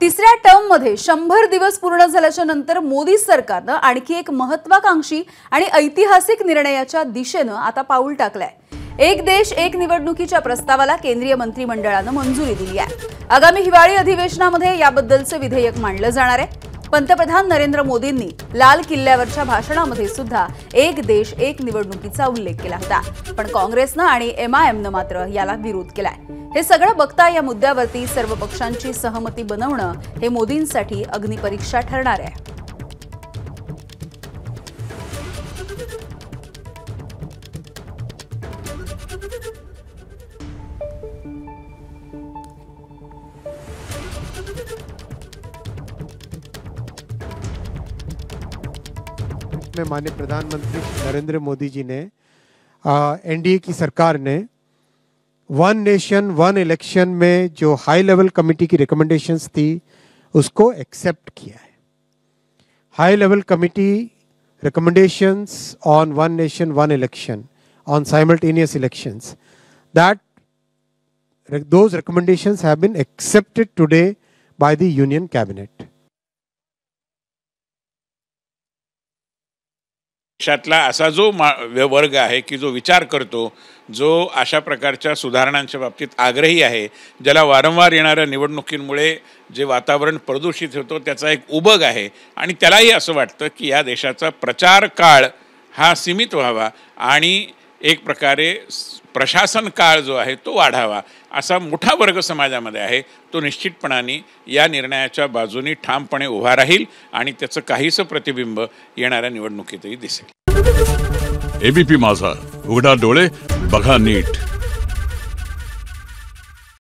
तिसऱ्या टर्ममध्ये 100 दिवस पूर्ण झाल्याच्या नंतर मोदी सरकारनं आणखी एक महत्त्वाकांक्षी आणि ऐतिहासिक निर्णयाच्या दिशेनं आता पाऊल टाकलंय। एक देश एक निवडणुकीच्या प्रस्तावाला केंद्रीय मंत्रिमंडळानं मंजुरी दिली आहे। आगामी हिवाळी अधिवेशनामध्ये याबद्दलचे विधेयक मांडलं जाणार आहे। पंतप्रधान नरेंद्र मोदींनी लाल किल्ल्यावरच्या भाषणामध्ये सुद्धा एक देश एक निवडणुकीचा उल्लेख केला होता, पण काँग्रेसनं आणि MIMनं मात्र याला विरोध केलाय। हे सगळं बघता या मुद्द्यावरती सर्व पक्षांची सहमती बनवणं हे मोदींसाठी अग्निपरीक्षा ठरणार आहे। में माननीय प्रधानमंत्री नरेंद्र मोदी जी ने NDA की सरकार ने वन नेशन वन इलेक्शन में जो हाई लेवल कमेटी की रिकमेंडेशंस थी उसको एक्सेप्ट किया है। High level committee recommendations on one nation one election on simultaneous elections, that those recommendations have been accepted today by the Union Cabinet. देशातला असा जो वर्ग आहे की जो विचार करतो, जो अशा प्रकारच्या सुधारणांच्या बाबतीत आग्रही आहे, ज्याला वारंवार येणाऱ्या निवडणुकींमुळे जे वातावरण प्रदूषित होतो त्याचा एक उबग आहे आणि त्यालाही असं वाटतं की या देशाचा प्रचार काळ हा सीमित व्हावा आणि एक प्रकारे प्रशासन काळ जो आहे तो वाढावा, असा मोठा वर्ग समाजामध्ये आहे। तो निश्चितपणाने या निर्णयाच्या बाजूने ठामपणे उभा राहील आणि त्याचं काहीसं प्रतिबिंब येणाऱ्या निवडणुकीतही दिसेल। ABP माझा, उघडा डोळे बघा नीट।